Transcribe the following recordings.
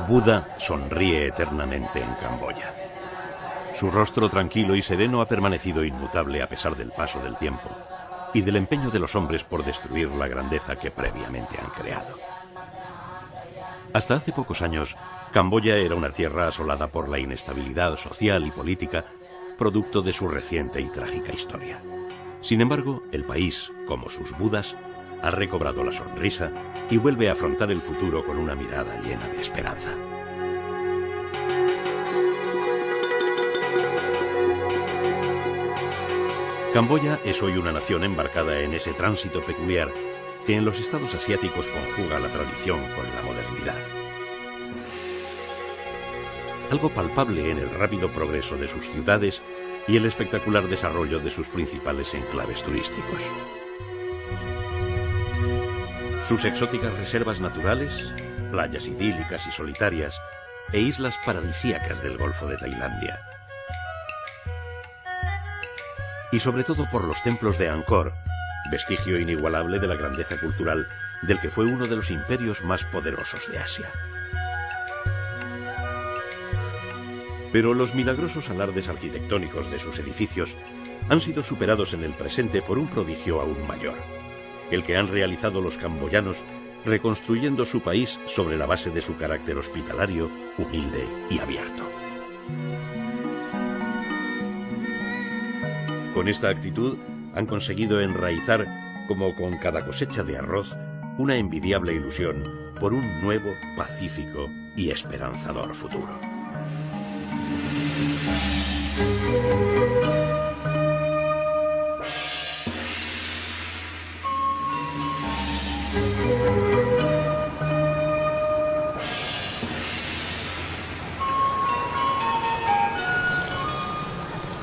Buda sonríe eternamente en Camboya. Su rostro tranquilo y sereno ha permanecido inmutable a pesar del paso del tiempo y del empeño de los hombres por destruir la grandeza que previamente han creado. Hasta hace pocos años, Camboya era una tierra asolada por la inestabilidad social y política, producto de su reciente y trágica historia. Sin embargo, el país, como sus Budas, ha recobrado la sonrisa y vuelve a afrontar el futuro con una mirada llena de esperanza. Camboya es hoy una nación embarcada en ese tránsito peculiar que en los estados asiáticos conjuga la tradición con la modernidad. Algo palpable en el rápido progreso de sus ciudades y el espectacular desarrollo de sus principales enclaves turísticos. Sus exóticas reservas naturales, playas idílicas y solitarias e islas paradisíacas del Golfo de Tailandia. Y sobre todo por los templos de Angkor, vestigio inigualable de la grandeza cultural del que fue uno de los imperios más poderosos de Asia. Pero los milagrosos alardes arquitectónicos de sus edificios han sido superados en el presente por un prodigio aún mayor, el que han realizado los camboyanos reconstruyendo su país sobre la base de su carácter hospitalario, humilde y abierto. Con esta actitud han conseguido enraizar, como con cada cosecha de arroz, una envidiable ilusión por un nuevo, pacífico y esperanzador futuro.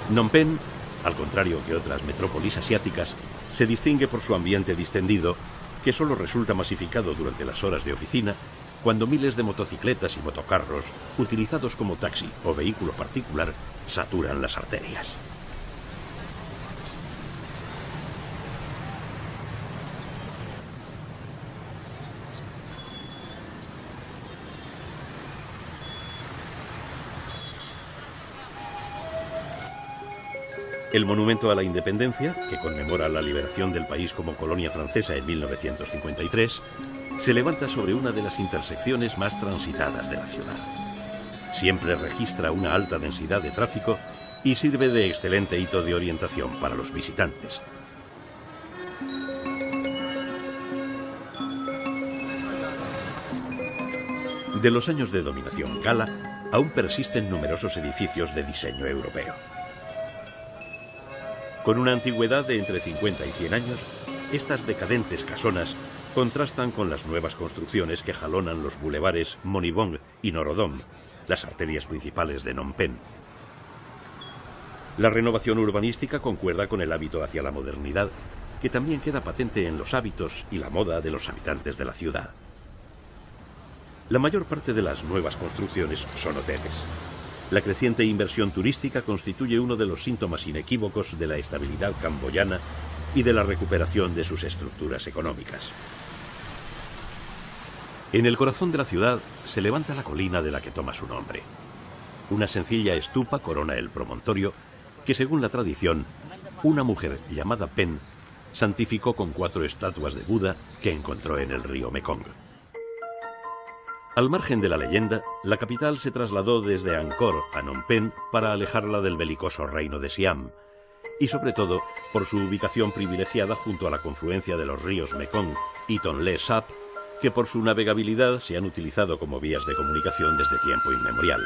Phnom Penh, al contrario que otras metrópolis asiáticas, se distingue por su ambiente distendido, que solo resulta masificado durante las horas de oficina, cuando miles de motocicletas y motocarros, utilizados como taxi o vehículo particular, saturan las arterias. El Monumento a la Independencia, que conmemora la liberación del país como colonia francesa en 1953, se levanta sobre una de las intersecciones más transitadas de la ciudad. Siempre registra una alta densidad de tráfico y sirve de excelente hito de orientación para los visitantes. De los años de dominación gala, aún persisten numerosos edificios de diseño europeo. Con una antigüedad de entre 50 y 100 años, estas decadentes casonas contrastan con las nuevas construcciones que jalonan los bulevares Monibong y Norodom, las arterias principales de Phnom Penh. La renovación urbanística concuerda con el hábito hacia la modernidad, que también queda patente en los hábitos y la moda de los habitantes de la ciudad. La mayor parte de las nuevas construcciones son hoteles. La creciente inversión turística constituye uno de los síntomas inequívocos de la estabilidad camboyana y de la recuperación de sus estructuras económicas. En el corazón de la ciudad se levanta la colina de la que toma su nombre. Una sencilla estupa corona el promontorio que, según la tradición, una mujer llamada Pen santificó con 4 estatuas de Buda que encontró en el río Mekong. Al margen de la leyenda, la capital se trasladó desde Angkor a Phnom Penh para alejarla del belicoso reino de Siam, y sobre todo por su ubicación privilegiada junto a la confluencia de los ríos Mekong y Tonle Sap, que por su navegabilidad se han utilizado como vías de comunicación desde tiempo inmemorial.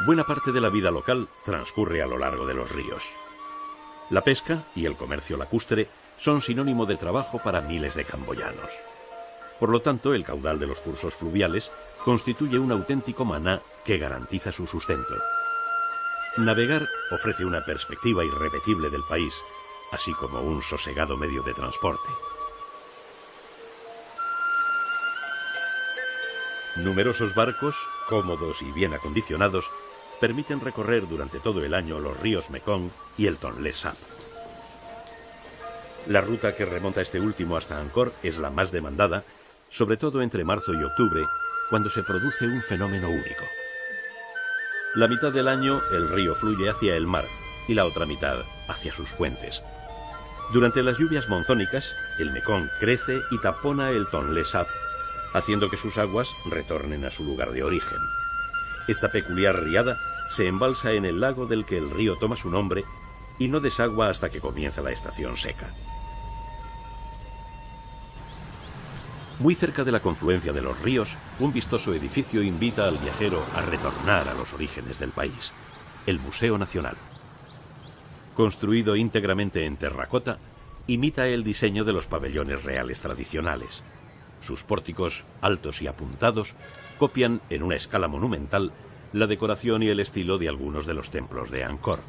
Buena parte de la vida local transcurre a lo largo de los ríos. La pesca y el comercio lacustre son sinónimo de trabajo para miles de camboyanos. Por lo tanto, el caudal de los cursos fluviales constituye un auténtico maná que garantiza su sustento. Navegar ofrece una perspectiva irrepetible del país, así como un sosegado medio de transporte. Numerosos barcos, cómodos y bien acondicionados, permiten recorrer durante todo el año los ríos Mekong y el Tonlé Sap. La ruta que remonta este último hasta Angkor es la más demandada, sobre todo entre marzo y octubre, cuando se produce un fenómeno único. La mitad del año el río fluye hacia el mar y la otra mitad hacia sus fuentes. Durante las lluvias monzónicas, el Mekong crece y tapona el Tonlé Sap, haciendo que sus aguas retornen a su lugar de origen. Esta peculiar riada se embalsa en el lago del que el río toma su nombre y no desagua hasta que comienza la estación seca. Muy cerca de la confluencia de los ríos, un vistoso edificio invita al viajero a retornar a los orígenes del país, el Museo Nacional. Construido íntegramente en terracota, imita el diseño de los pabellones reales tradicionales. Sus pórticos, altos y apuntados, copian en una escala monumental la decoración y el estilo de algunos de los templos de Angkor.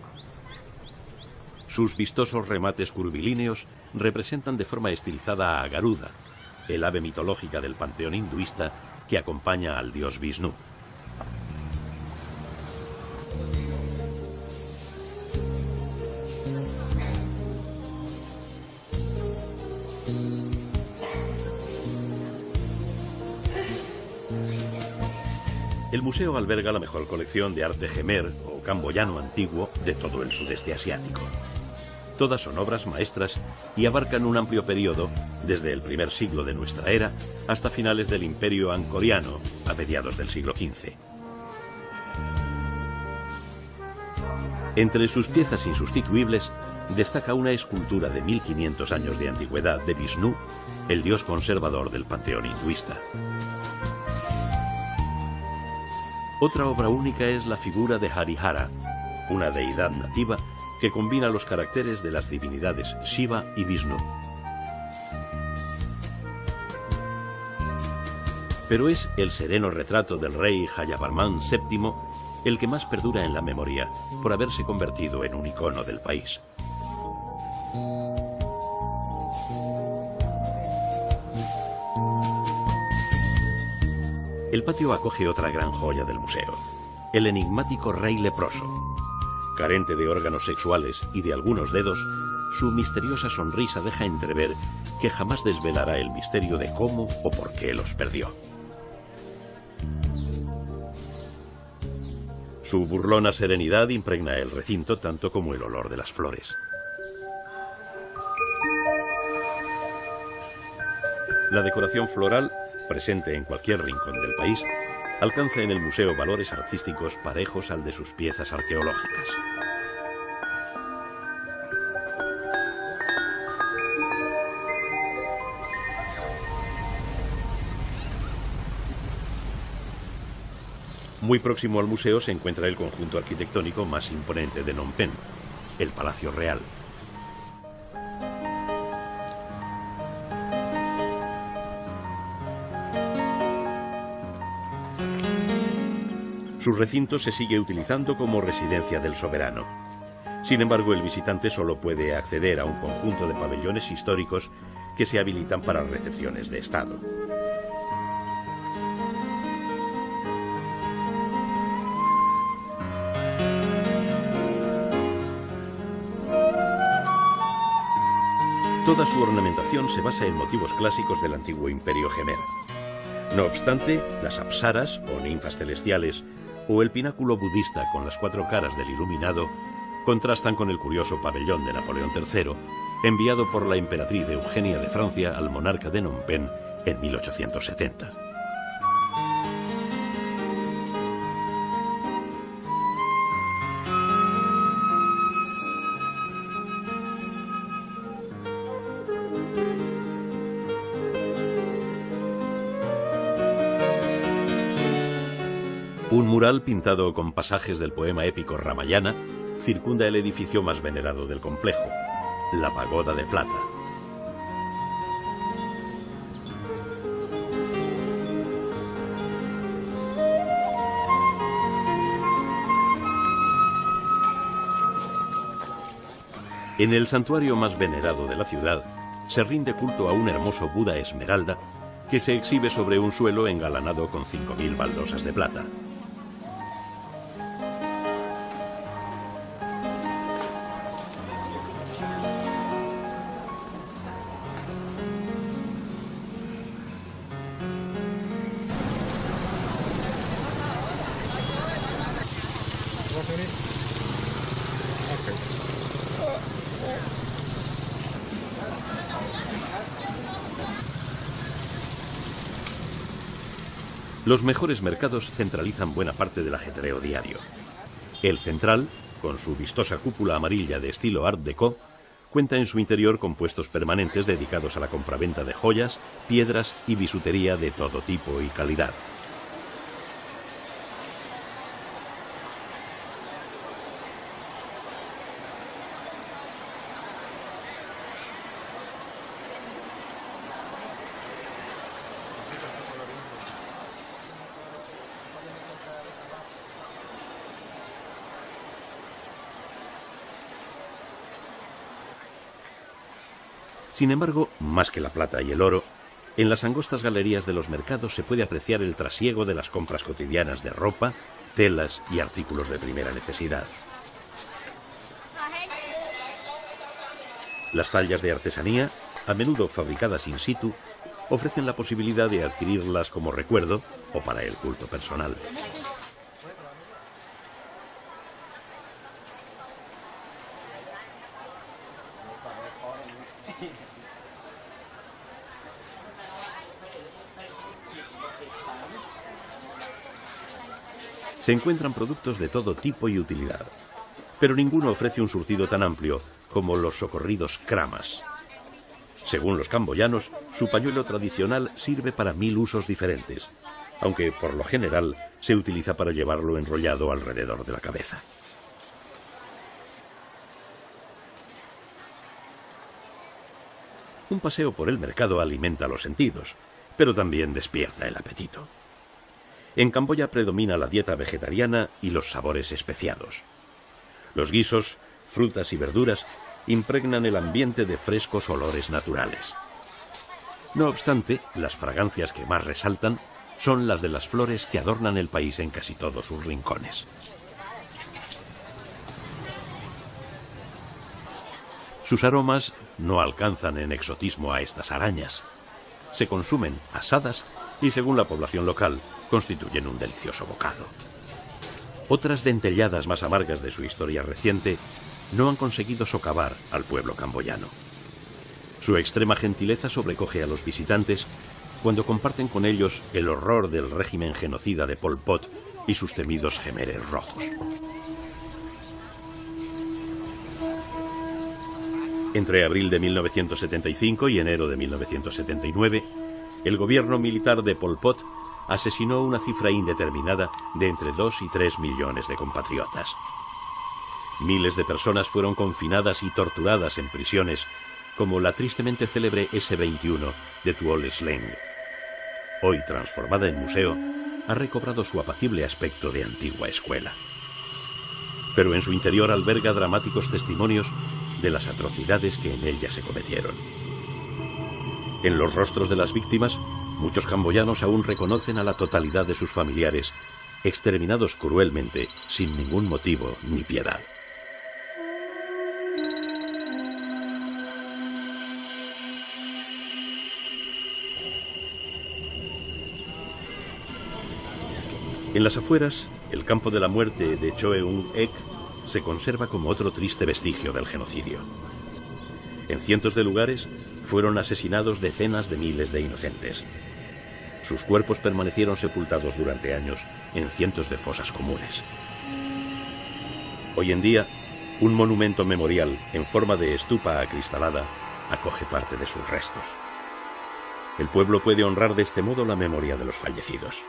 Sus vistosos remates curvilíneos representan de forma estilizada a Garuda, el ave mitológica del panteón hinduista que acompaña al dios Vishnu. El museo alberga la mejor colección de arte jemer o camboyano antiguo de todo el sudeste asiático. Todas son obras maestras y abarcan un amplio periodo, desde el primer siglo de nuestra era hasta finales del Imperio Angkoriano, a mediados del siglo XV. Entre sus piezas insustituibles destaca una escultura de 1500 años de antigüedad de Vishnu, el dios conservador del panteón hinduista. Otra obra única es la figura de Harihara, una deidad nativa que combina los caracteres de las divinidades Shiva y Vishnu. Pero es el sereno retrato del rey Jayavarman VII el que más perdura en la memoria por haberse convertido en un icono del país. El patio acoge otra gran joya del museo, el enigmático rey leproso. Carente de órganos sexuales y de algunos dedos, su misteriosa sonrisa deja entrever que jamás desvelará el misterio de cómo o por qué los perdió. Su burlona serenidad impregna el recinto tanto como el olor de las flores. La decoración floral, presente en cualquier rincón del país, alcanza en el museo valores artísticos parejos al de sus piezas arqueológicas. Muy próximo al museo se encuentra el conjunto arquitectónico más imponente de Phnom Penh, el Palacio Real. Su recinto se sigue utilizando como residencia del soberano. Sin embargo, el visitante solo puede acceder a un conjunto de pabellones históricos que se habilitan para recepciones de Estado. Toda su ornamentación se basa en motivos clásicos del antiguo imperio jemer. No obstante, las apsaras o ninfas celestiales o el pináculo budista con las 4 caras del iluminado contrastan con el curioso pabellón de Napoleón III, enviado por la emperatriz Eugenia de Francia al monarca de Phnom Penh en 1870. Un mural pintado con pasajes del poema épico Ramayana circunda el edificio más venerado del complejo, la Pagoda de Plata. En el santuario más venerado de la ciudad se rinde culto a un hermoso Buda esmeralda que se exhibe sobre un suelo engalanado con 5000 baldosas de plata. Los mejores mercados centralizan buena parte del ajetreo diario. El central, con su vistosa cúpula amarilla de estilo Art Deco, cuenta en su interior con puestos permanentes dedicados a la compraventa de joyas, piedras y bisutería de todo tipo y calidad. Sin embargo, más que la plata y el oro, en las angostas galerías de los mercados se puede apreciar el trasiego de las compras cotidianas de ropa, telas y artículos de primera necesidad. Las tallas de artesanía, a menudo fabricadas in situ, ofrecen la posibilidad de adquirirlas como recuerdo o para el culto personal. Se encuentran productos de todo tipo y utilidad, pero ninguno ofrece un surtido tan amplio como los socorridos kramas. Según los camboyanos, su pañuelo tradicional sirve para 1000 usos diferentes, aunque por lo general se utiliza para llevarlo enrollado alrededor de la cabeza. Un paseo por el mercado alimenta los sentidos, pero también despierta el apetito. En Camboya predomina la dieta vegetariana y los sabores especiados. Los guisos, frutas y verduras impregnan el ambiente de frescos olores naturales. No obstante, las fragancias que más resaltan son las de las flores que adornan el país en casi todos sus rincones. Sus aromas no alcanzan en exotismo a estas arañas. Se consumen asadas y, según la población local, constituyen un delicioso bocado. Otras dentelladas más amargas de su historia reciente no han conseguido socavar al pueblo camboyano. Su extrema gentileza sobrecoge a los visitantes cuando comparten con ellos el horror del régimen genocida de Pol Pot y sus temidos jemeres rojos. Entre abril de 1975 y enero de 1979, el gobierno militar de Pol Pot asesinó una cifra indeterminada de entre 2 y 3 millones de compatriotas. Miles de personas fueron confinadas y torturadas en prisiones, como la tristemente célebre S-21 de Tuol Sleng. Hoy transformada en museo, ha recobrado su apacible aspecto de antigua escuela. Pero en su interior alberga dramáticos testimonios de las atrocidades que en ella se cometieron. En los rostros de las víctimas, muchos camboyanos aún reconocen a la totalidad de sus familiares, exterminados cruelmente, sin ningún motivo ni piedad. En las afueras, el campo de la muerte de Choeung Ek se conserva como otro triste vestigio del genocidio. En cientos de lugares fueron asesinados decenas de miles de inocentes. Sus cuerpos permanecieron sepultados durante años en cientos de fosas comunes. Hoy en día, un monumento memorial en forma de estupa acristalada acoge parte de sus restos. El pueblo puede honrar de este modo la memoria de los fallecidos.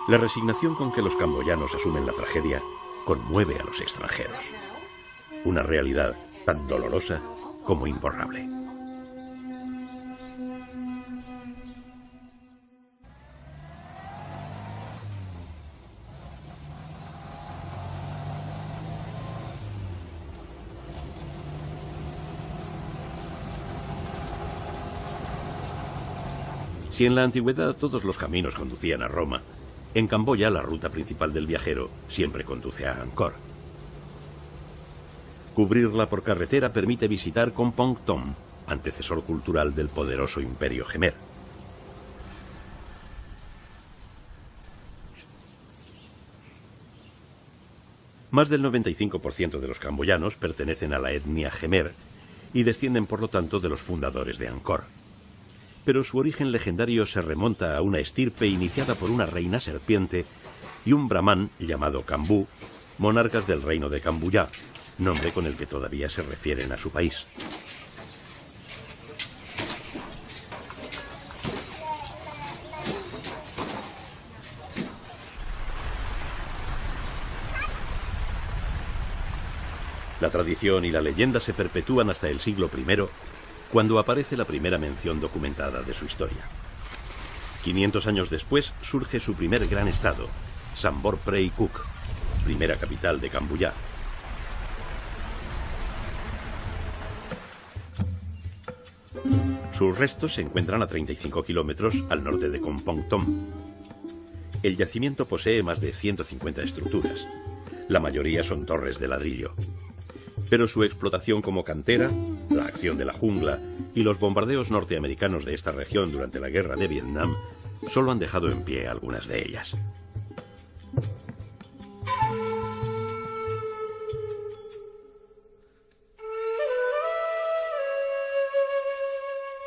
La resignación con que los camboyanos asumen la tragedia conmueve a los extranjeros. Una realidad tan dolorosa como imborrable. Si en la antigüedad todos los caminos conducían a Roma, en Camboya la ruta principal del viajero siempre conduce a Angkor. Cubrirla por carretera permite visitar Kompong Tom, antecesor cultural del poderoso imperio Jemer. Más del 95% de los camboyanos pertenecen a la etnia Jemer y descienden por lo tanto de los fundadores de Angkor. pero su origen legendario se remonta a una estirpe iniciada por una reina serpiente y un brahman llamado Kambú, monarcas del reino de Kambuyá, nombre con el que todavía se refieren a su país. La tradición y la leyenda se perpetúan hasta el siglo I, cuando aparece la primera mención documentada de su historia. 500 años después surge su primer gran estado, Sambor Prey Kuk, primera capital de Kambuyá. Sus restos se encuentran a 35 kilómetros al norte de Kompong Tom. El yacimiento posee más de 150 estructuras. La mayoría son torres de ladrillo. Pero su explotación como cantera, la acción de la jungla y los bombardeos norteamericanos de esta región durante la guerra de Vietnam solo han dejado en pie algunas de ellas.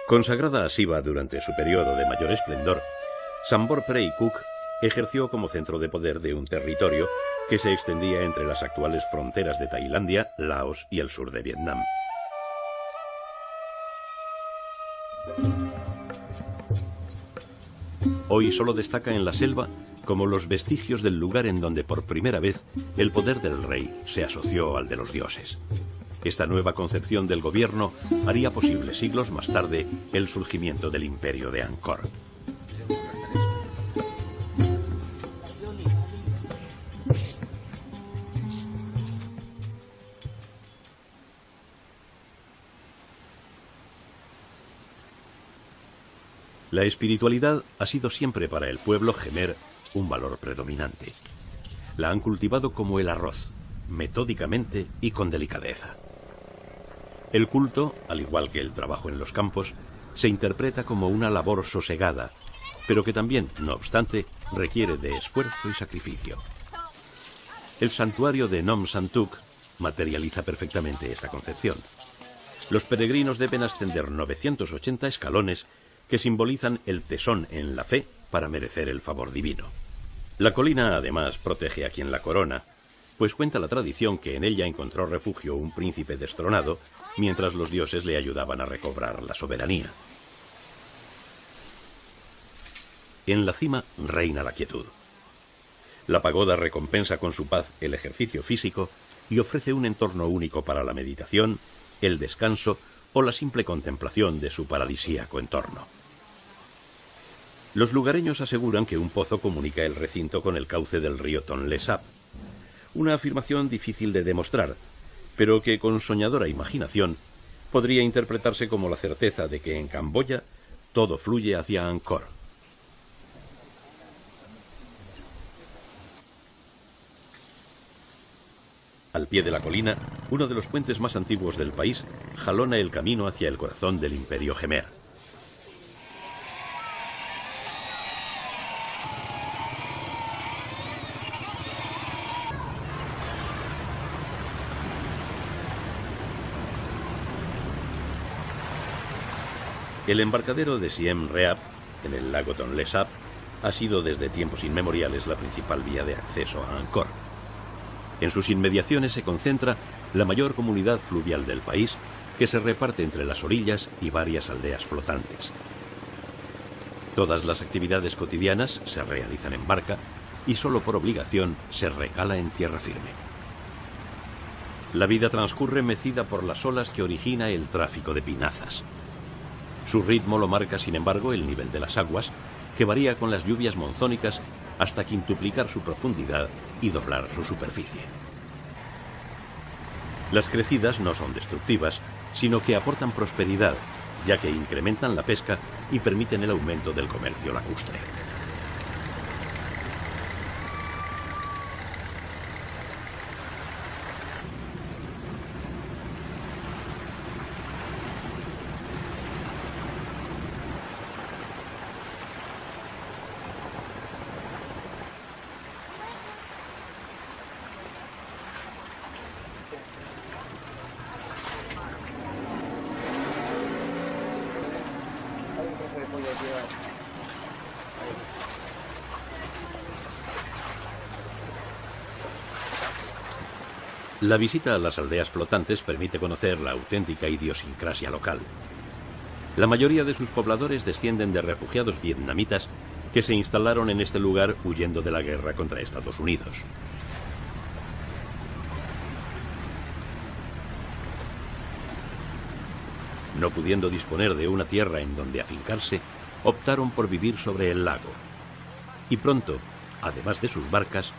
Consagrada a Shiva durante su periodo de mayor esplendor, Sambor Prey Kuk ejerció como centro de poder de un territorio que se extendía entre las actuales fronteras de Tailandia, Laos y el sur de Vietnam. Hoy solo destaca en la selva como los vestigios del lugar en donde por primera vez el poder del rey se asoció al de los dioses. Esta nueva concepción del gobierno haría posible siglos más tarde el surgimiento del imperio de Angkor. La espiritualidad ha sido siempre para el pueblo jemer un valor predominante. La han cultivado como el arroz, metódicamente y con delicadeza. El culto, al igual que el trabajo en los campos, se interpreta como una labor sosegada, pero que también, no obstante, requiere de esfuerzo y sacrificio. El santuario de Nom Santuk materializa perfectamente esta concepción. Los peregrinos deben ascender 980 escalones que simbolizan el tesón en la fe para merecer el favor divino. La colina, además, protege a quien la corona, pues cuenta la tradición que en ella encontró refugio un príncipe destronado, mientras los dioses le ayudaban a recobrar la soberanía. En la cima reina la quietud. La pagoda recompensa con su paz el ejercicio físico y ofrece un entorno único para la meditación, el descanso o la simple contemplación de su paradisíaco entorno. Los lugareños aseguran que un pozo comunica el recinto con el cauce del río Tonle Sap, una afirmación difícil de demostrar, pero que con soñadora imaginación podría interpretarse como la certeza de que en Camboya todo fluye hacia Angkor. Al pie de la colina, uno de los puentes más antiguos del país jalona el camino hacia el corazón del Imperio Jemer. El embarcadero de Siem Reap, en el lago Tonle Sap, ha sido desde tiempos inmemoriales la principal vía de acceso a Angkor. En sus inmediaciones se concentra la mayor comunidad fluvial del país, que se reparte entre las orillas y varias aldeas flotantes. Todas las actividades cotidianas se realizan en barca y solo por obligación se recala en tierra firme. La vida transcurre mecida por las olas que origina el tráfico de pinazas. Su ritmo lo marca, sin embargo, el nivel de las aguas, que varía con las lluvias monzónicas hasta quintuplicar su profundidad y doblar su superficie. Las crecidas no son destructivas, sino que aportan prosperidad, ya que incrementan la pesca y permiten el aumento del comercio lacustre. La visita a las aldeas flotantes permite conocer la auténtica idiosincrasia local. La mayoría de sus pobladores descienden de refugiados vietnamitas que se instalaron en este lugar huyendo de la guerra contra Estados Unidos. No pudiendo disponer de una tierra en donde afincarse, optaron por vivir sobre el lago. Y pronto, además de sus barcas,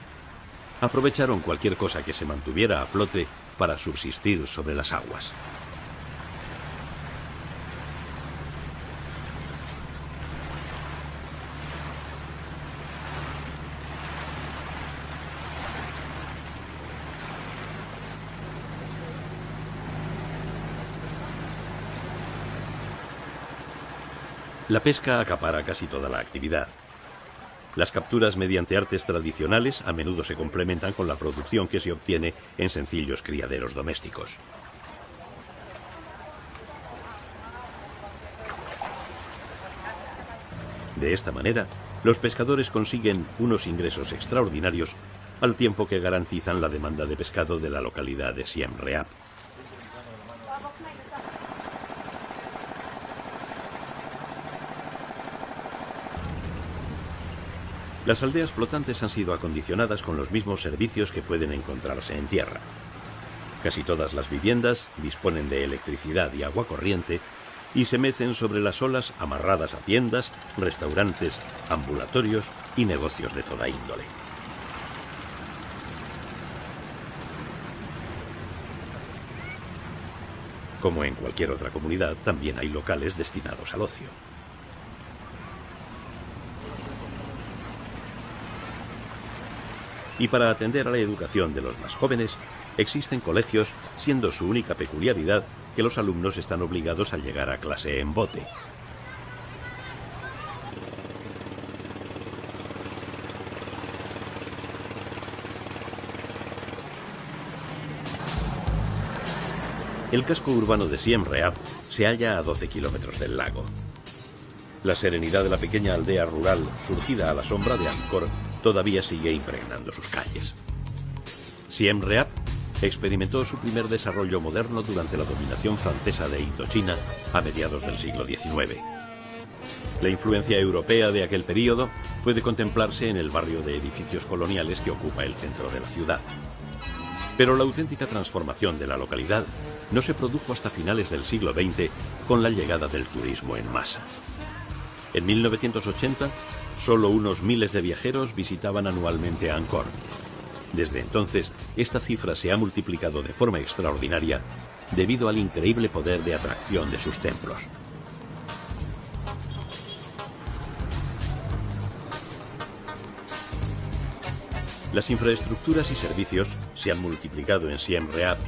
aprovecharon cualquier cosa que se mantuviera a flote para subsistir sobre las aguas. La pesca acapara casi toda la actividad. Las capturas mediante artes tradicionales a menudo se complementan con la producción que se obtiene en sencillos criaderos domésticos. De esta manera, los pescadores consiguen unos ingresos extraordinarios al tiempo que garantizan la demanda de pescado de la localidad de Siem Reap. Las aldeas flotantes han sido acondicionadas con los mismos servicios que pueden encontrarse en tierra. Casi todas las viviendas disponen de electricidad y agua corriente y se mecen sobre las olas amarradas a tiendas, restaurantes, ambulatorios y negocios de toda índole. Como en cualquier otra comunidad, también hay locales destinados al ocio. Y para atender a la educación de los más jóvenes, existen colegios, siendo su única peculiaridad que los alumnos están obligados a llegar a clase en bote. El casco urbano de Siem Reap se halla a 12 kilómetros del lago. La serenidad de la pequeña aldea rural, surgida a la sombra de Angkor, todavía sigue impregnando sus calles. Siem Reap experimentó su primer desarrollo moderno durante la dominación francesa de Indochina a mediados del siglo XIX. La influencia europea de aquel período puede contemplarse en el barrio de edificios coloniales que ocupa el centro de la ciudad. Pero la auténtica transformación de la localidad no se produjo hasta finales del siglo XX con la llegada del turismo en masa. En 1980, solo unos miles de viajeros visitaban anualmente Angkor. Desde entonces, esta cifra se ha multiplicado de forma extraordinaria debido al increíble poder de atracción de sus templos. Las infraestructuras y servicios se han multiplicado en Siem Reap,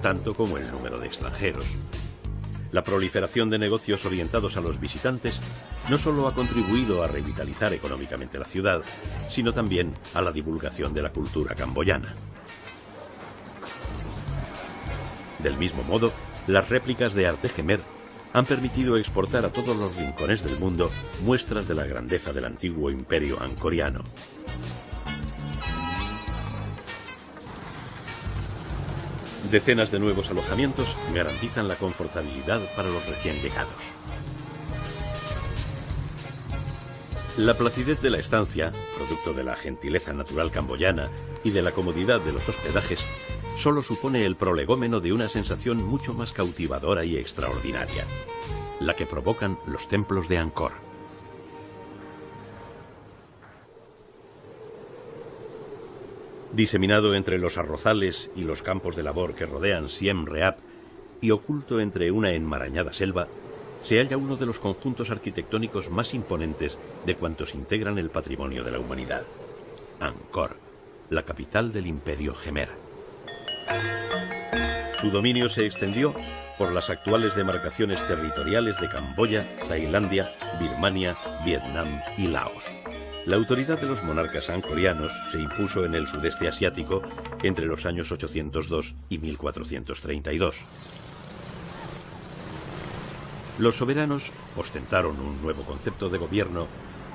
tanto como el número de extranjeros. La proliferación de negocios orientados a los visitantes no solo ha contribuido a revitalizar económicamente la ciudad, sino también a la divulgación de la cultura camboyana. Del mismo modo, las réplicas de arte Khmer han permitido exportar a todos los rincones del mundo muestras de la grandeza del antiguo imperio angkoriano. Decenas de nuevos alojamientos garantizan la confortabilidad para los recién llegados. La placidez de la estancia, producto de la gentileza natural camboyana y de la comodidad de los hospedajes, solo supone el prolegómeno de una sensación mucho más cautivadora y extraordinaria, la que provocan los templos de Angkor. Diseminado entre los arrozales y los campos de labor que rodean Siem Reap y oculto entre una enmarañada selva, se halla uno de los conjuntos arquitectónicos más imponentes de cuantos integran el patrimonio de la humanidad: Angkor, la capital del Imperio Khmer. Su dominio se extendió por las actuales demarcaciones territoriales de Camboya, Tailandia, Birmania, Vietnam y Laos. La autoridad de los monarcas angkorianos se impuso en el sudeste asiático entre los años 802 y 1432. Los soberanos ostentaron un nuevo concepto de gobierno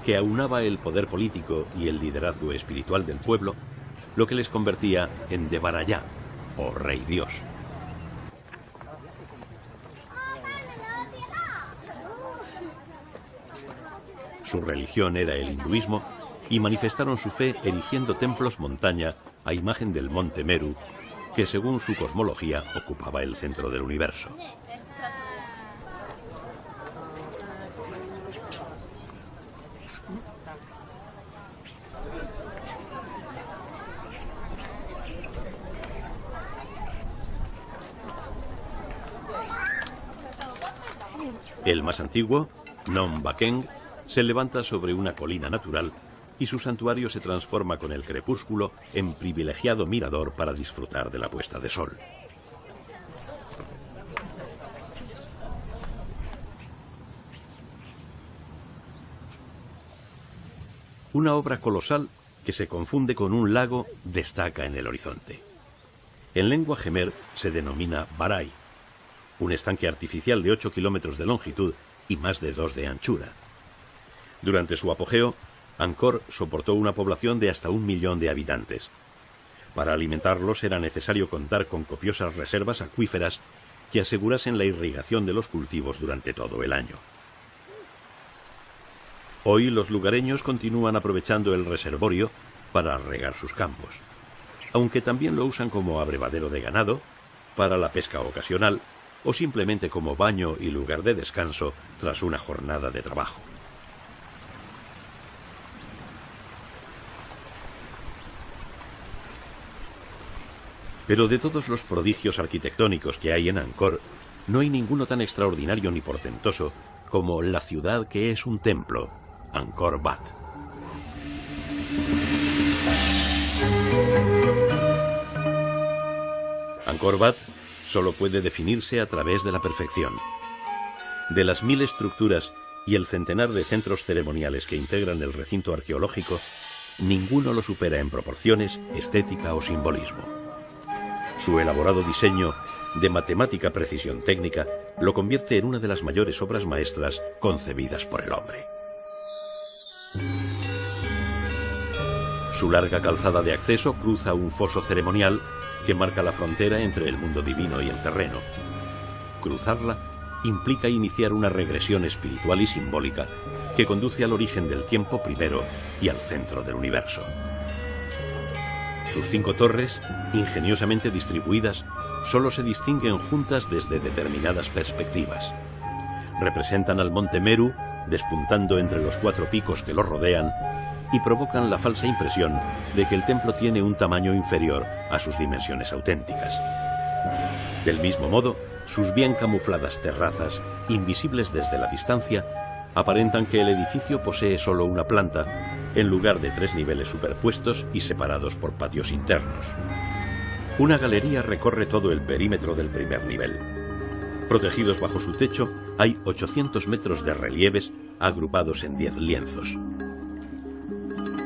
que aunaba el poder político y el liderazgo espiritual del pueblo, lo que les convertía en Devarayá, o Rey Dios. Su religión era el hinduismo y manifestaron su fe erigiendo templos montaña a imagen del monte Meru, que según su cosmología ocupaba el centro del universo. El más antiguo, Nom Bakeng, se levanta sobre una colina natural y su santuario se transforma con el crepúsculo en privilegiado mirador para disfrutar de la puesta de sol. Una obra colosal que se confunde con un lago destaca en el horizonte. En lengua jemer se denomina Barai, un estanque artificial de 8 kilómetros de longitud y más de 2 de anchura. Durante su apogeo, Angkor soportó una población de hasta 1 millón de habitantes. Para alimentarlos era necesario contar con copiosas reservas acuíferas que asegurasen la irrigación de los cultivos durante todo el año. Hoy los lugareños continúan aprovechando el reservorio para regar sus campos, aunque también lo usan como abrevadero de ganado, para la pesca ocasional o simplemente como baño y lugar de descanso tras una jornada de trabajo. Pero de todos los prodigios arquitectónicos que hay en Angkor, no hay ninguno tan extraordinario ni portentoso como la ciudad que es un templo, Angkor Wat. Angkor Wat solo puede definirse a través de la perfección. De las 1000 estructuras y el centenar de centros ceremoniales que integran el recinto arqueológico, ninguno lo supera en proporciones, estética o simbolismo. Su elaborado diseño, de matemática precisión técnica, lo convierte en una de las mayores obras maestras concebidas por el hombre. Su larga calzada de acceso cruza un foso ceremonial que marca la frontera entre el mundo divino y el terreno. Cruzarla implica iniciar una regresión espiritual y simbólica que conduce al origen del tiempo primero y al centro del universo. Sus 5 torres, ingeniosamente distribuidas, solo se distinguen juntas desde determinadas perspectivas. Representan al monte Meru, despuntando entre los 4 picos que lo rodean, y provocan la falsa impresión de que el templo tiene un tamaño inferior a sus dimensiones auténticas. Del mismo modo, sus bien camufladas terrazas, invisibles desde la distancia, aparentan que el edificio posee solo una planta, en lugar de 3 niveles superpuestos y separados por patios internos. Una galería recorre todo el perímetro del primer nivel. Protegidos bajo su techo, hay 800 metros de relieves agrupados en 10 lienzos.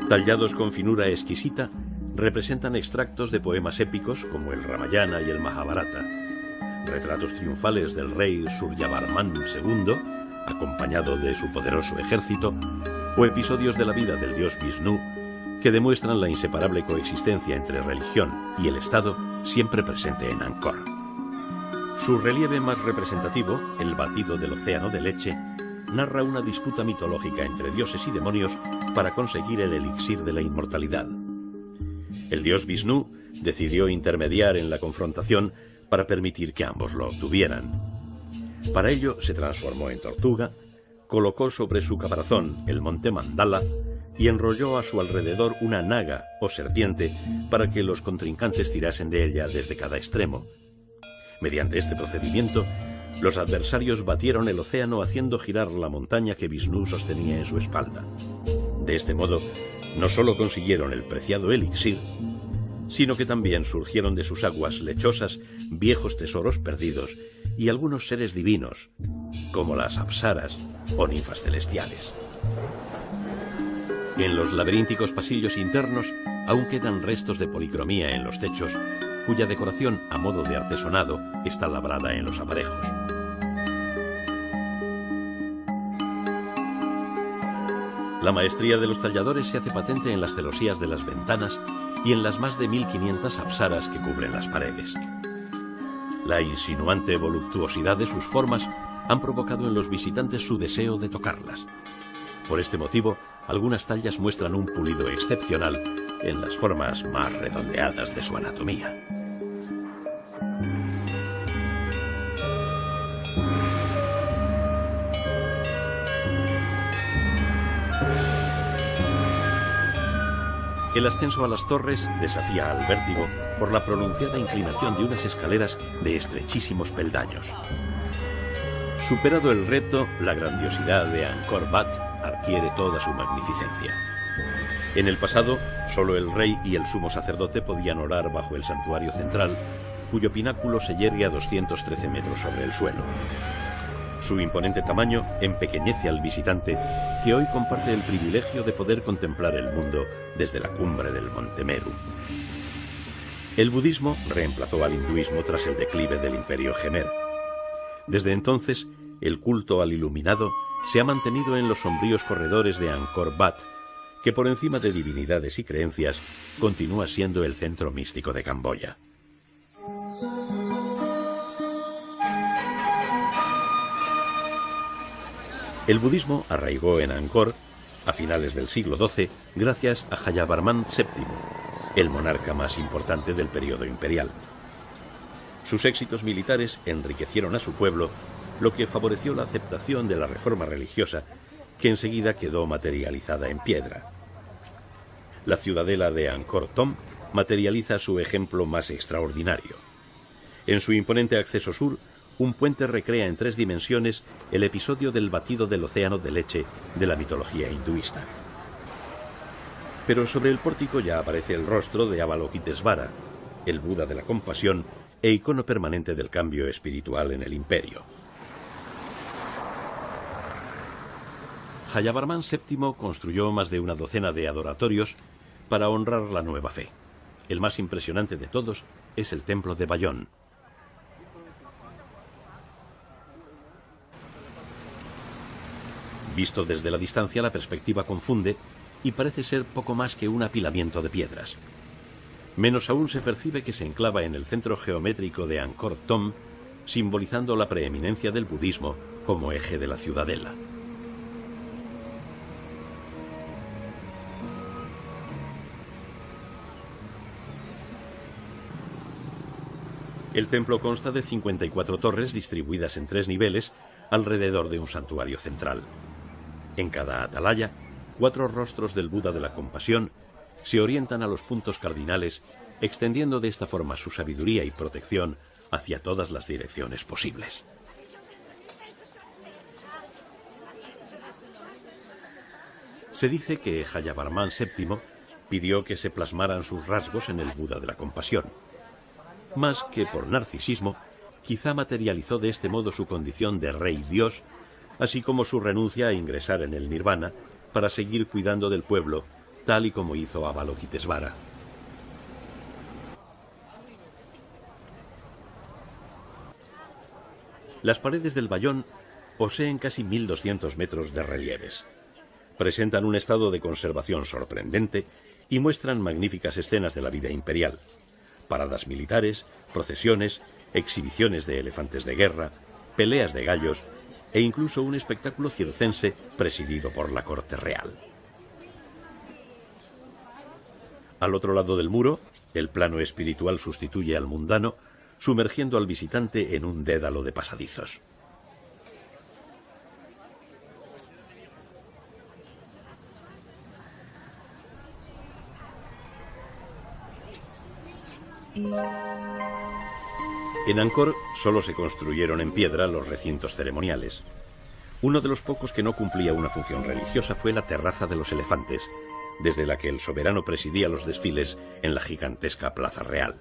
Tallados con finura exquisita, representan extractos de poemas épicos como el Ramayana y el Mahabharata, retratos triunfales del rey Suryavarman II, acompañado de su poderoso ejército, o episodios de la vida del dios Vishnu que demuestran la inseparable coexistencia entre religión y el Estado siempre presente en Angkor. Su relieve más representativo, el batido del océano de leche, narra una disputa mitológica entre dioses y demonios para conseguir el elixir de la inmortalidad. El dios Vishnu decidió intermediar en la confrontación para permitir que ambos lo obtuvieran. Para ello se transformó en tortuga, colocó sobre su caparazón el monte Mandala y enrolló a su alrededor una naga o serpiente para que los contrincantes tirasen de ella desde cada extremo. Mediante este procedimiento, los adversarios batieron el océano haciendo girar la montaña que Vishnu sostenía en su espalda. De este modo, no solo consiguieron el preciado elixir, sino que también surgieron de sus aguas lechosas viejos tesoros perdidos y algunos seres divinos, como las apsaras o ninfas celestiales. En los laberínticos pasillos internos aún quedan restos de policromía en los techos, cuya decoración a modo de artesonado está labrada en los aparejos. La maestría de los talladores se hace patente en las celosías de las ventanas y en las más de 1500 apsaras que cubren las paredes. La insinuante voluptuosidad de sus formas han provocado en los visitantes su deseo de tocarlas. Por este motivo, algunas tallas muestran un pulido excepcional en las formas más redondeadas de su anatomía. El ascenso a las torres desafía al vértigo por la pronunciada inclinación de unas escaleras de estrechísimos peldaños. Superado el reto, la grandiosidad de Angkor Wat adquiere toda su magnificencia. En el pasado, solo el rey y el sumo sacerdote podían orar bajo el santuario central, cuyo pináculo se yergue a 213 metros sobre el suelo. Su imponente tamaño empequeñece al visitante, que hoy comparte el privilegio de poder contemplar el mundo desde la cumbre del monte Meru. El budismo reemplazó al hinduismo tras el declive del imperio Jemer. Desde entonces, el culto al iluminado se ha mantenido en los sombríos corredores de Angkor Wat, que por encima de divinidades y creencias, continúa siendo el centro místico de Camboya. El budismo arraigó en Angkor a finales del siglo XII gracias a Jayavarman VII, el monarca más importante del periodo imperial. Sus éxitos militares enriquecieron a su pueblo, lo que favoreció la aceptación de la reforma religiosa, que enseguida quedó materializada en piedra. La ciudadela de Angkor Thom materializa su ejemplo más extraordinario. En su imponente acceso sur, un puente recrea en 3 dimensiones el episodio del batido del océano de leche de la mitología hinduista. Pero sobre el pórtico ya aparece el rostro de Avalokitesvara, el Buda de la compasión e icono permanente del cambio espiritual en el imperio. Jayavarman VII construyó más de una docena de adoratorios para honrar la nueva fe. El más impresionante de todos es el templo de Bayón. Visto desde la distancia, la perspectiva confunde y parece ser poco más que un apilamiento de piedras. Menos aún se percibe que se enclava en el centro geométrico de Angkor Thom, simbolizando la preeminencia del budismo como eje de la ciudadela. El templo consta de 54 torres distribuidas en 3 niveles alrededor de un santuario central. En cada atalaya, 4 rostros del Buda de la compasión se orientan a los puntos cardinales, extendiendo de esta forma su sabiduría y protección hacia todas las direcciones posibles. Se dice que Jayavarman VII pidió que se plasmaran sus rasgos en el Buda de la compasión. Más que por narcisismo, quizá materializó de este modo su condición de rey dios, así como su renuncia a ingresar en el nirvana para seguir cuidando del pueblo, tal y como hizo Avalokitesvara. Las paredes del Bayón poseen casi 1200 metros de relieves. Presentan un estado de conservación sorprendente y muestran magníficas escenas de la vida imperial: paradas militares, procesiones, exhibiciones de elefantes de guerra, peleas de gallos e incluso un espectáculo circense presidido por la corte real. Al otro lado del muro, el plano espiritual sustituye al mundano, sumergiendo al visitante en un dédalo de pasadizos. En Angkor solo se construyeron en piedra los recintos ceremoniales. Uno de los pocos que no cumplía una función religiosa fue la terraza de los elefantes, desde la que el soberano presidía los desfiles en la gigantesca plaza real.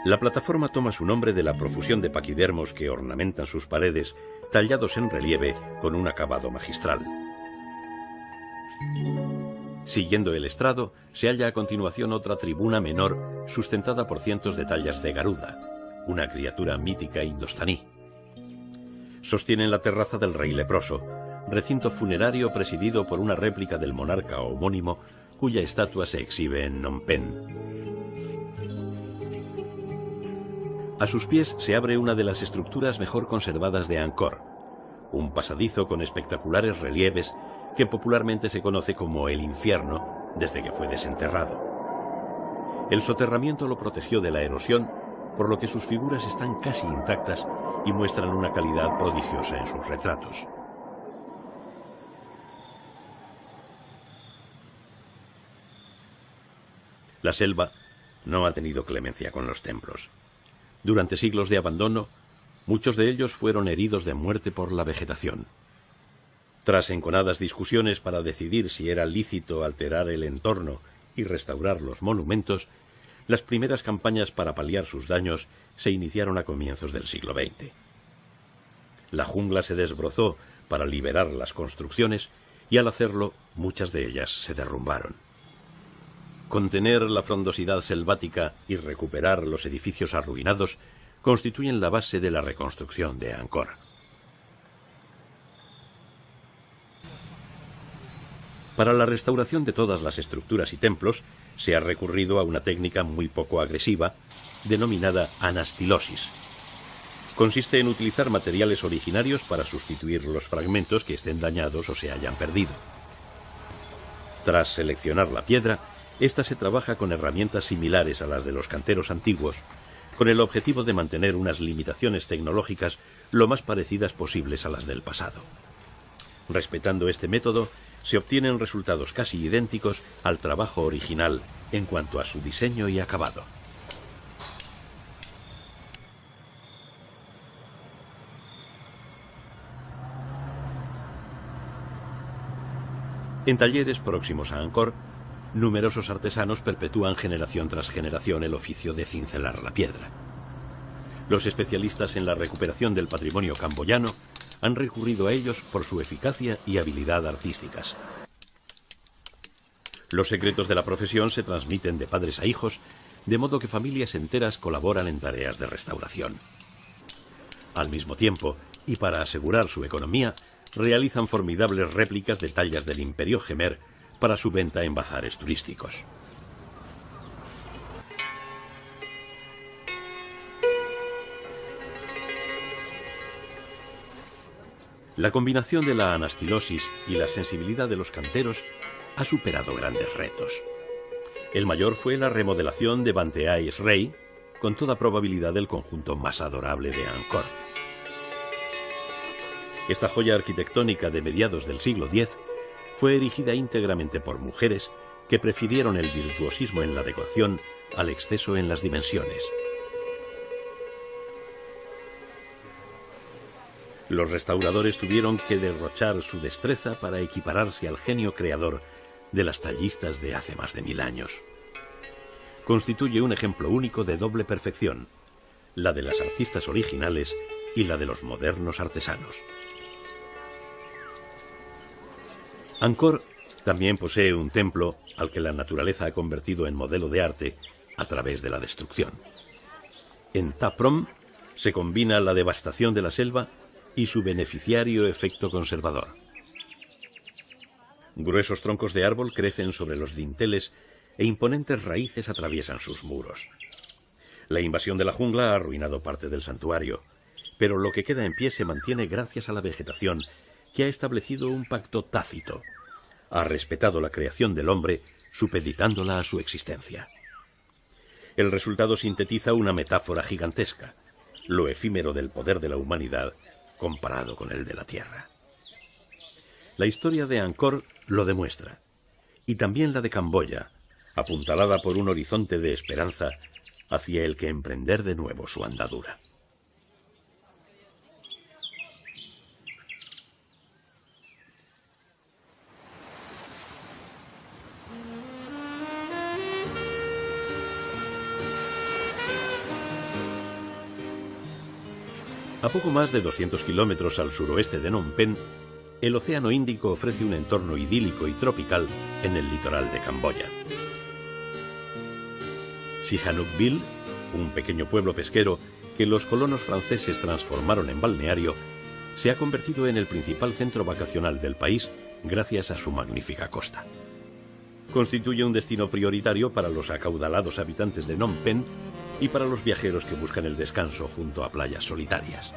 La plataforma toma su nombre de la profusión de paquidermos que ornamentan sus paredes, tallados en relieve con un acabado magistral. Siguiendo el estrado, se halla a continuación otra tribuna menor sustentada por cientos de tallas de Garuda, una criatura mítica indostaní. sostienen la terraza del rey leproso, recinto funerario presidido por una réplica del monarca homónimo cuya estatua se exhibe en Phnom Penh. A sus pies se abre una de las estructuras mejor conservadas de Angkor, un pasadizo con espectaculares relieves que popularmente se conoce como el infierno desde que fue desenterrado. El soterramiento lo protegió de la erosión, por lo que sus figuras están casi intactas y muestran una calidad prodigiosa en sus retratos. La selva no ha tenido clemencia con los templos. Durante siglos de abandono, muchos de ellos fueron heridos de muerte por la vegetación. Tras enconadas discusiones para decidir si era lícito alterar el entorno y restaurar los monumentos, las primeras campañas para paliar sus daños se iniciaron a comienzos del siglo XX. La jungla se desbrozó para liberar las construcciones y al hacerlo, muchas de ellas se derrumbaron. Contener la frondosidad selvática y recuperar los edificios arruinados constituyen la base de la reconstrucción de Angkor. Para la restauración de todas las estructuras y templos se ha recurrido a una técnica muy poco agresiva denominada anastilosis. Consiste en utilizar materiales originarios para sustituir los fragmentos que estén dañados o se hayan perdido. Tras seleccionar la piedra, esta se trabaja con herramientas similares a las de los canteros antiguos, con el objetivo de mantener unas limitaciones tecnológicas lo más parecidas posibles a las del pasado. Respetando este método, se obtienen resultados casi idénticos al trabajo original en cuanto a su diseño y acabado. En talleres próximos a Angkor, numerosos artesanos perpetúan generación tras generación el oficio de cincelar la piedra. Los especialistas en la recuperación del patrimonio camboyano han recurrido a ellos por su eficacia y habilidad artísticas. Los secretos de la profesión se transmiten de padres a hijos, de modo que familias enteras colaboran en tareas de restauración. Al mismo tiempo, y para asegurar su economía, realizan formidables réplicas de tallas del Imperio Jemer para su venta en bazares turísticos. La combinación de la anastilosis y la sensibilidad de los canteros ha superado grandes retos. El mayor fue la remodelación de Banteay Srey, con toda probabilidad el conjunto más adorable de Angkor. Esta joya arquitectónica de mediados del siglo X fue erigida íntegramente por mujeres que prefirieron el virtuosismo en la decoración al exceso en las dimensiones. Los restauradores tuvieron que derrochar su destreza para equipararse al genio creador de las tallistas de hace más de 1000 años. Constituye un ejemplo único de doble perfección, la de las artistas originales y la de los modernos artesanos. Angkor también posee un templo al que la naturaleza ha convertido en modelo de arte a través de la destrucción. En Ta Prohm se combina la devastación de la selva y su beneficiario efecto conservador. Gruesos troncos de árbol crecen sobre los dinteles e imponentes raíces atraviesan sus muros. La invasión de la jungla ha arruinado parte del santuario, pero lo que queda en pie se mantiene gracias a la vegetación, que ha establecido un pacto tácito. Ha respetado la creación del hombre, supeditándola a su existencia. El resultado sintetiza una metáfora gigantesca, lo efímero del poder de la humanidad comparado con el de la tierra. La historia de Angkor lo demuestra, y también la de Camboya, apuntalada por un horizonte de esperanza hacia el que emprender de nuevo su andadura. A poco más de 200 kilómetros al suroeste de Phnom Penh, el Océano Índico ofrece un entorno idílico y tropical en el litoral de Camboya. Sihanoukville, un pequeño pueblo pesquero que los colonos franceses transformaron en balneario, se ha convertido en el principal centro vacacional del país gracias a su magnífica costa. Constituye un destino prioritario para los acaudalados habitantes de Phnom Penh y para los viajeros que buscan el descanso junto a playas solitarias.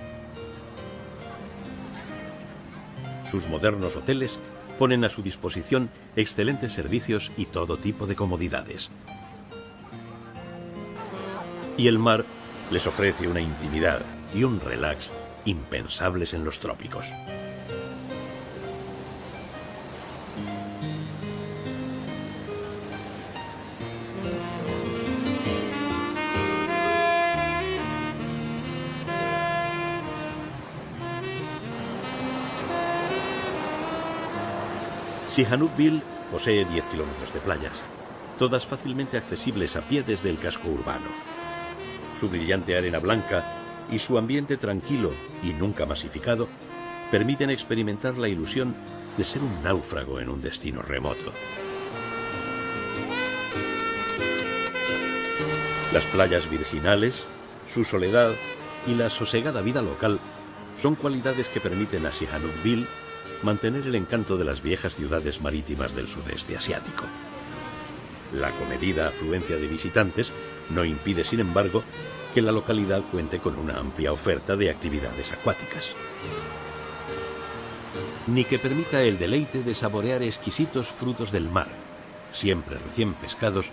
Sus modernos hoteles ponen a su disposición excelentes servicios y todo tipo de comodidades. Y el mar les ofrece una intimidad y un relax impensables en los trópicos. Sihanoukville posee 10 kilómetros de playas, todas fácilmente accesibles a pie desde el casco urbano. Su brillante arena blanca y su ambiente tranquilo y nunca masificado permiten experimentar la ilusión de ser un náufrago en un destino remoto. Las playas virginales, su soledad y la sosegada vida local son cualidades que permiten a Sihanoukville mantener el encanto de las viejas ciudades marítimas del sudeste asiático. La comedida afluencia de visitantes no impide, sin embargo, que la localidad cuente con una amplia oferta de actividades acuáticas, ni que permita el deleite de saborear exquisitos frutos del mar, siempre recién pescados,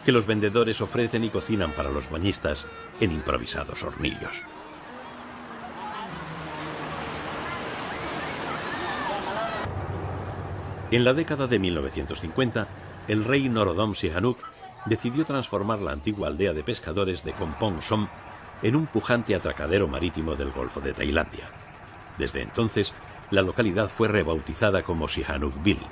que los vendedores ofrecen y cocinan para los bañistas en improvisados hornillos. En la década de 1950, el rey Norodom Sihanouk decidió transformar la antigua aldea de pescadores de Kompong Som en un pujante atracadero marítimo del Golfo de Tailandia. Desde entonces, la localidad fue rebautizada como Sihanoukville.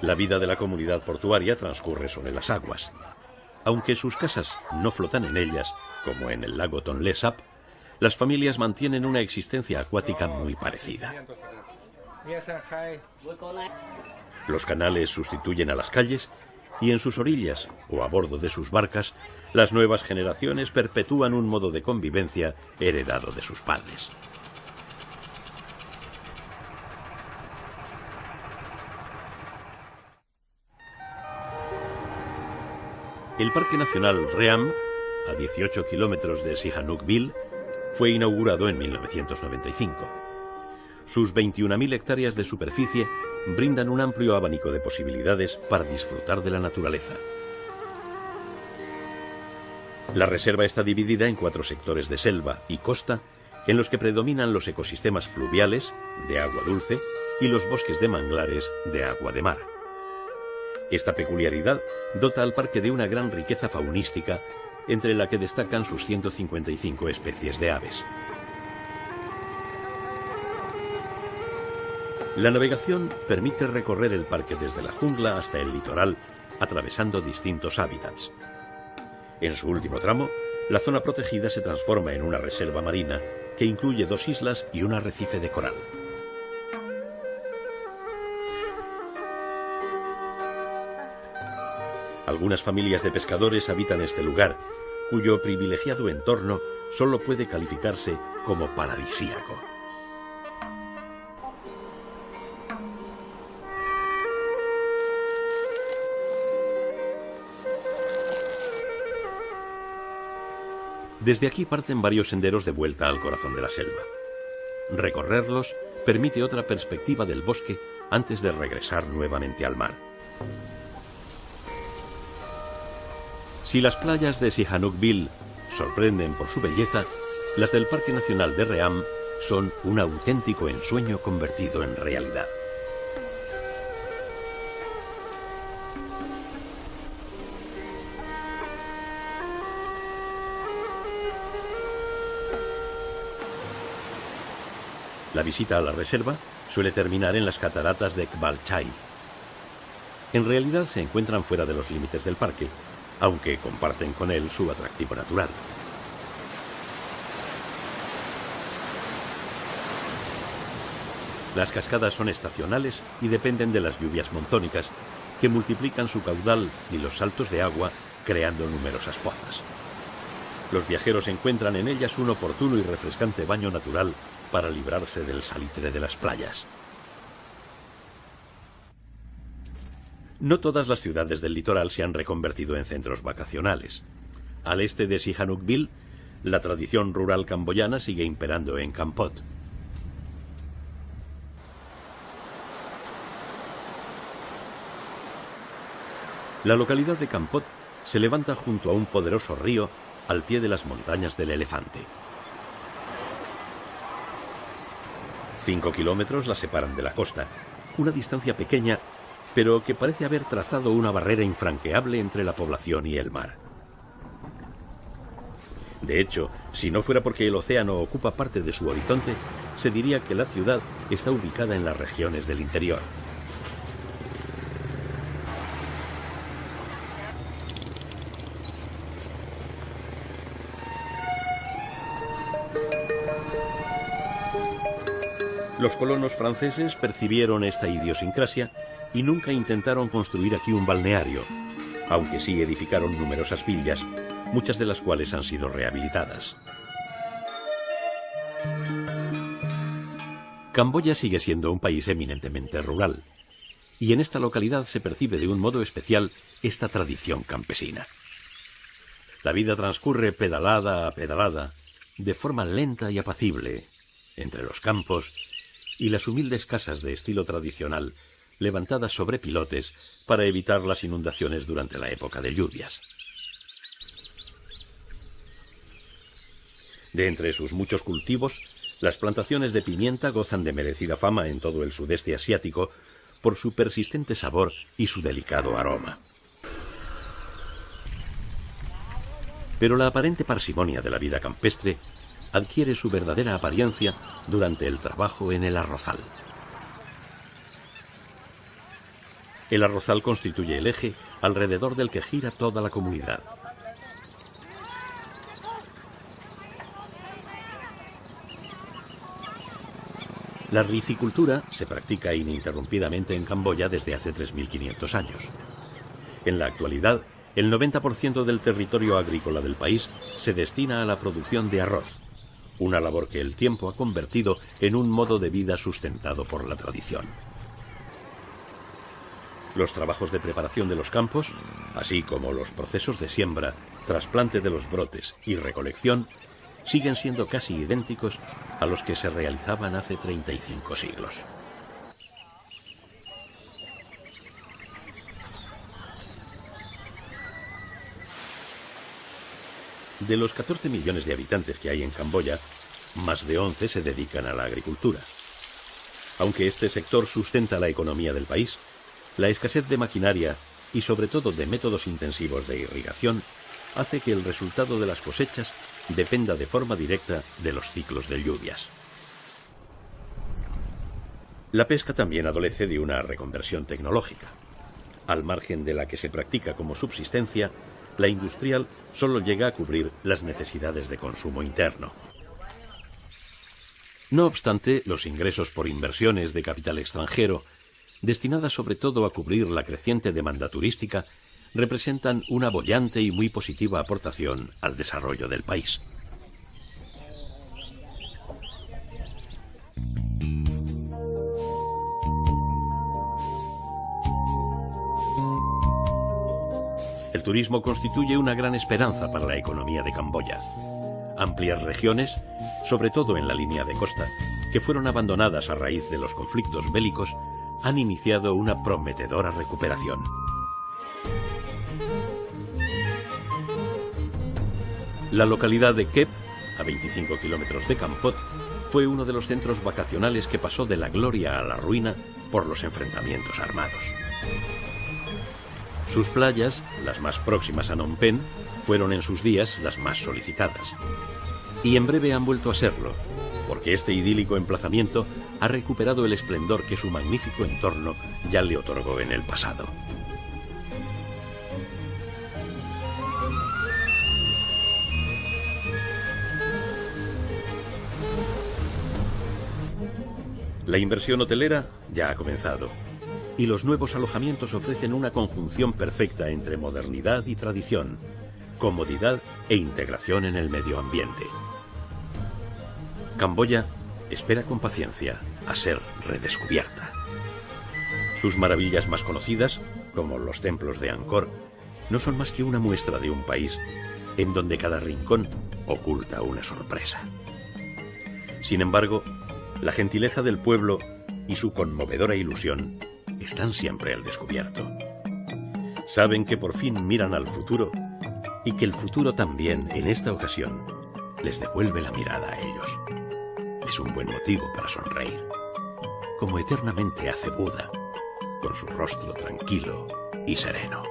La vida de la comunidad portuaria transcurre sobre las aguas. Aunque sus casas no flotan en ellas, como en el lago Tonlé Sap, las familias mantienen una existencia acuática muy parecida. Los canales sustituyen a las calles y en sus orillas o a bordo de sus barcas, las nuevas generaciones perpetúan un modo de convivencia heredado de sus padres. El Parque Nacional Ream, a 18 kilómetros de Sihanoukville, fue inaugurado en 1995. Sus 21.000 hectáreas de superficie brindan un amplio abanico de posibilidades para disfrutar de la naturaleza. La reserva está dividida en 4 sectores de selva y costa, en los que predominan los ecosistemas fluviales, de agua dulce, y los bosques de manglares, de agua de mar. Esta peculiaridad dota al parque de una gran riqueza faunística, entre la que destacan sus 155 especies de aves. La navegación permite recorrer el parque desde la jungla hasta el litoral, atravesando distintos hábitats. En su último tramo, la zona protegida se transforma en una reserva marina que incluye 2 islas y un arrecife de coral. Algunas familias de pescadores habitan este lugar, cuyo privilegiado entorno solo puede calificarse como paradisíaco. Desde aquí parten varios senderos de vuelta al corazón de la selva. Recorrerlos permite otra perspectiva del bosque antes de regresar nuevamente al mar. Si las playas de Sihanoukville sorprenden por su belleza, las del Parque Nacional de Ream son un auténtico ensueño convertido en realidad. La visita a la reserva suele terminar en las cataratas de Kbal Chai. En realidad se encuentran fuera de los límites del parque, aunque comparten con él su atractivo natural. Las cascadas son estacionales y dependen de las lluvias monzónicas, que multiplican su caudal y los saltos de agua, creando numerosas pozas. Los viajeros encuentran en ellas un oportuno y refrescante baño natural para librarse del salitre de las playas. No todas las ciudades del litoral se han reconvertido en centros vacacionales. Al este de Sihanoukville, la tradición rural camboyana sigue imperando en Kampot. La localidad de Kampot se levanta junto a un poderoso río al pie de las montañas del Elefante. 5 kilómetros la separan de la costa, una distancia pequeña, pero que parece haber trazado una barrera infranqueable entre la población y el mar. De hecho, si no fuera porque el océano ocupa parte de su horizonte, se diría que la ciudad está ubicada en las regiones del interior. Los colonos franceses percibieron esta idiosincrasia y nunca intentaron construir aquí un balneario, aunque sí edificaron numerosas villas, muchas de las cuales han sido rehabilitadas. Camboya sigue siendo un país eminentemente rural, y en esta localidad se percibe de un modo especial esta tradición campesina. La vida transcurre pedalada a pedalada, de forma lenta y apacible, entre los campos y las humildes casas de estilo tradicional, levantadas sobre pilotes para evitar las inundaciones durante la época de lluvias. De entre sus muchos cultivos, las plantaciones de pimienta gozan de merecida fama en todo el sudeste asiático por su persistente sabor y su delicado aroma. Pero la aparente parsimonia de la vida campestre adquiere su verdadera apariencia durante el trabajo en el arrozal. El arrozal constituye el eje alrededor del que gira toda la comunidad. La ricicultura se practica ininterrumpidamente en Camboya desde hace 3.500 años. En la actualidad, el 90% del territorio agrícola del país se destina a la producción de arroz, una labor que el tiempo ha convertido en un modo de vida sustentado por la tradición. Los trabajos de preparación de los campos, así como los procesos de siembra, trasplante de los brotes y recolección, siguen siendo casi idénticos a los que se realizaban hace 35 siglos. De los 14 millones de habitantes que hay en Camboya, más de 11 se dedican a la agricultura. Aunque este sector sustenta la economía del país, la escasez de maquinaria y sobre todo de métodos intensivos de irrigación hace que el resultado de las cosechas dependa de forma directa de los ciclos de lluvias. La pesca también adolece de una reconversión tecnológica. Al margen de la que se practica como subsistencia, la industrial solo llega a cubrir las necesidades de consumo interno. No obstante, los ingresos por inversiones de capital extranjero, destinadas sobre todo a cubrir la creciente demanda turística, representan una boyante y muy positiva aportación al desarrollo del país. El turismo constituye una gran esperanza para la economía de Camboya. Amplias regiones, sobre todo en la línea de costa, que fueron abandonadas a raíz de los conflictos bélicos, han iniciado una prometedora recuperación. La localidad de Kep, a 25 kilómetros de Kampot, fue uno de los centros vacacionales que pasó de la gloria a la ruina por los enfrentamientos armados. Sus playas, las más próximas a Phnom Penh, fueron en sus días las más solicitadas. Y en breve han vuelto a serlo, porque este idílico emplazamiento ha recuperado el esplendor que su magnífico entorno ya le otorgó en el pasado. La inversión hotelera ya ha comenzado y los nuevos alojamientos ofrecen una conjunción perfecta entre modernidad y tradición, comodidad e integración en el medio ambiente. Camboya espera con paciencia a ser redescubierta. Sus maravillas más conocidas, como los templos de Angkor, no son más que una muestra de un país en donde cada rincón oculta una sorpresa. Sin embargo, la gentileza del pueblo y su conmovedora ilusión están siempre al descubierto. Saben que por fin miran al futuro y que el futuro también, en esta ocasión, les devuelve la mirada a ellos. Es un buen motivo para sonreír, como eternamente hace Buda, con su rostro tranquilo y sereno.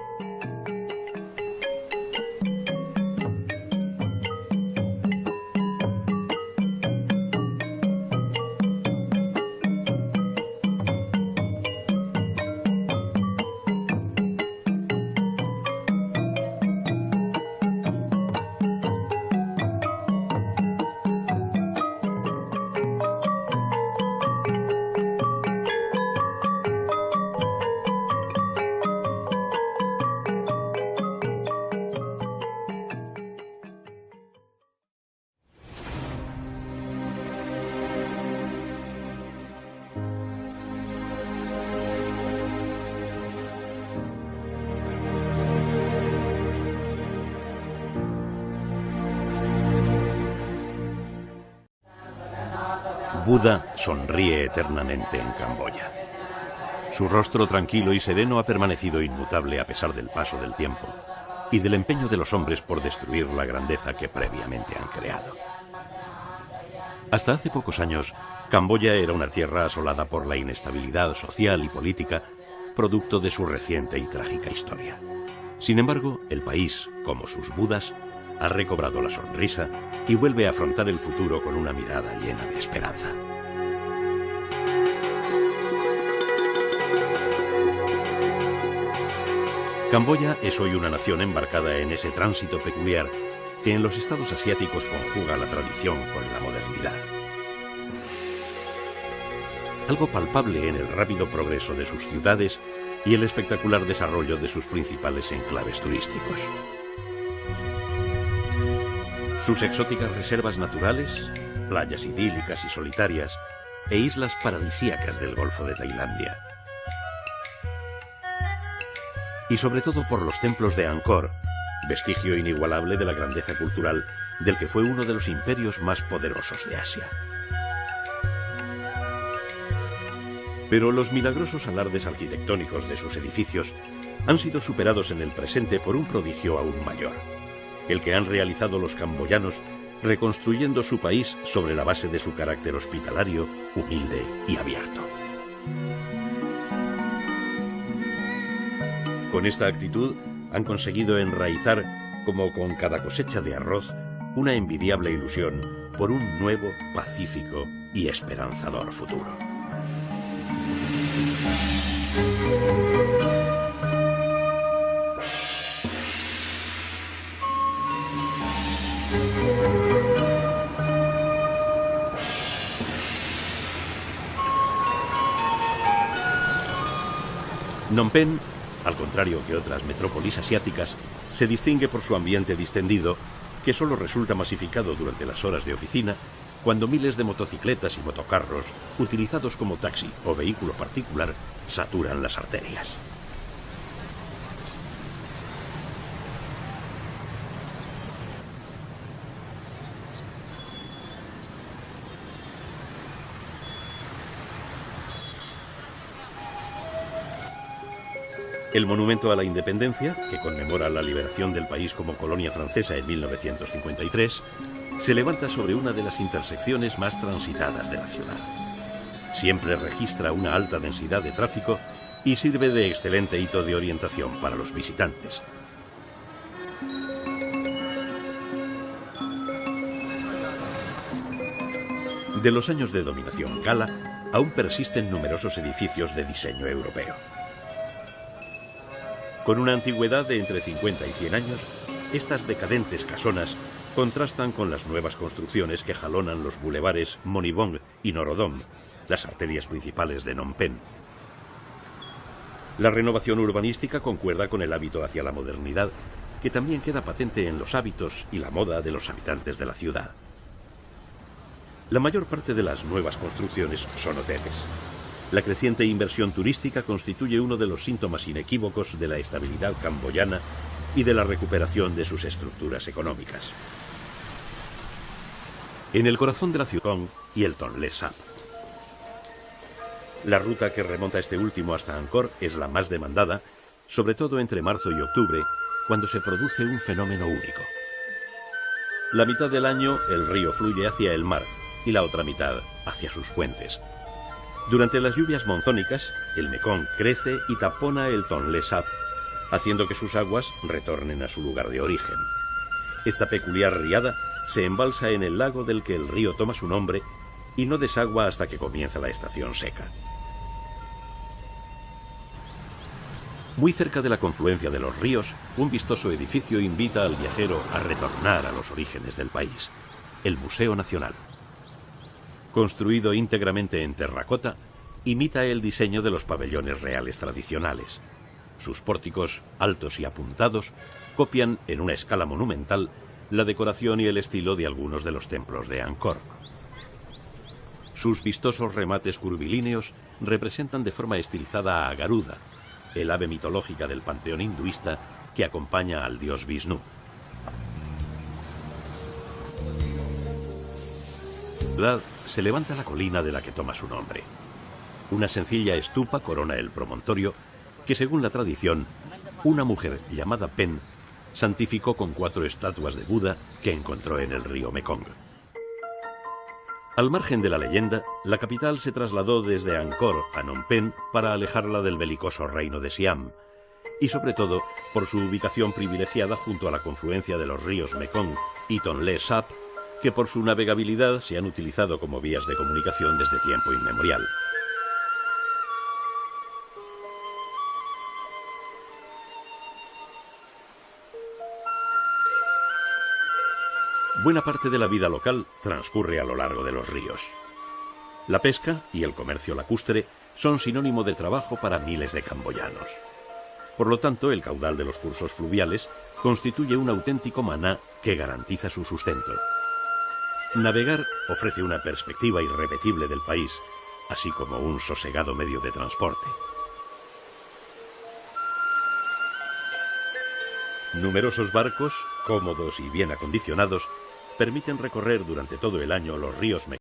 Buda sonríe eternamente en Camboya. Su rostro tranquilo y sereno ha permanecido inmutable a pesar del paso del tiempo y del empeño de los hombres por destruir la grandeza que previamente han creado. Hasta hace pocos años, Camboya era una tierra asolada por la inestabilidad social y política, producto de su reciente y trágica historia. Sin embargo, el país, como sus Budas, ha recobrado la sonrisa y vuelve a afrontar el futuro con una mirada llena de esperanza. Camboya es hoy una nación embarcada en ese tránsito peculiar que en los estados asiáticos conjuga la tradición con la modernidad. Algo palpable en el rápido progreso de sus ciudades y el espectacular desarrollo de sus principales enclaves turísticos. Sus exóticas reservas naturales, playas idílicas y solitarias e islas paradisíacas del Golfo de Tailandia. Y sobre todo por los templos de Angkor, vestigio inigualable de la grandeza cultural del que fue uno de los imperios más poderosos de Asia. Pero los milagrosos alardes arquitectónicos de sus edificios han sido superados en el presente por un prodigio aún mayor, el que han realizado los camboyanos reconstruyendo su país sobre la base de su carácter hospitalario, humilde y abierto. Con esta actitud han conseguido enraizar, como con cada cosecha de arroz, una envidiable ilusión por un nuevo, pacífico y esperanzador futuro. Phnom Penh, al contrario que otras metrópolis asiáticas, se distingue por su ambiente distendido, que solo resulta masificado durante las horas de oficina, cuando miles de motocicletas y motocarros, utilizados como taxi o vehículo particular, saturan las arterias. El Monumento a la Independencia, que conmemora la liberación del país como colonia francesa en 1953, se levanta sobre una de las intersecciones más transitadas de la ciudad. Siempre registra una alta densidad de tráfico y sirve de excelente hito de orientación para los visitantes. De los años de dominación gala, aún persisten numerosos edificios de diseño europeo. Con una antigüedad de entre 50 y 100 años, estas decadentes casonas contrastan con las nuevas construcciones que jalonan los bulevares Monibong y Norodom, las arterias principales de Phnom Penh. La renovación urbanística concuerda con el hábito hacia la modernidad, que también queda patente en los hábitos y la moda de los habitantes de la ciudad. La mayor parte de las nuevas construcciones son hoteles. La creciente inversión turística constituye uno de los síntomas inequívocos de la estabilidad camboyana y de la recuperación de sus estructuras económicas. En el corazón de la ciudad y el Tonlé Sap. La ruta que remonta este último hasta Angkor es la más demandada, sobre todo entre marzo y octubre, cuando se produce un fenómeno único. La mitad del año el río fluye hacia el mar y la otra mitad hacia sus fuentes. Durante las lluvias monzónicas, el Mekong crece y tapona el Tonlé Sap, haciendo que sus aguas retornen a su lugar de origen. Esta peculiar riada se embalsa en el lago del que el río toma su nombre y no desagua hasta que comienza la estación seca. Muy cerca de la confluencia de los ríos, un vistoso edificio invita al viajero a retornar a los orígenes del país, el Museo Nacional. Construido íntegramente en terracota, imita el diseño de los pabellones reales tradicionales. Sus pórticos, altos y apuntados, copian en una escala monumental la decoración y el estilo de algunos de los templos de Angkor. Sus vistosos remates curvilíneos representan de forma estilizada a Garuda, el ave mitológica del panteón hinduista que acompaña al dios Vishnu. Se levanta la colina de la que toma su nombre. Una sencilla estupa corona el promontorio que, según la tradición, una mujer llamada Pen santificó con 4 estatuas de Buda que encontró en el río Mekong. Al margen de la leyenda, la capital se trasladó desde Angkor a Phnom Penh para alejarla del belicoso reino de Siam, y sobre todo por su ubicación privilegiada junto a la confluencia de los ríos Mekong y Tonlé Sap, que por su navegabilidad se han utilizado como vías de comunicación desde tiempo inmemorial. Buena parte de la vida local transcurre a lo largo de los ríos. La pesca y el comercio lacustre son sinónimo de trabajo para miles de camboyanos. Por lo tanto, el caudal de los cursos fluviales constituye un auténtico maná que garantiza su sustento. Navegar ofrece una perspectiva irrepetible del país, así como un sosegado medio de transporte. Numerosos barcos, cómodos y bien acondicionados, permiten recorrer durante todo el año los ríos Mekong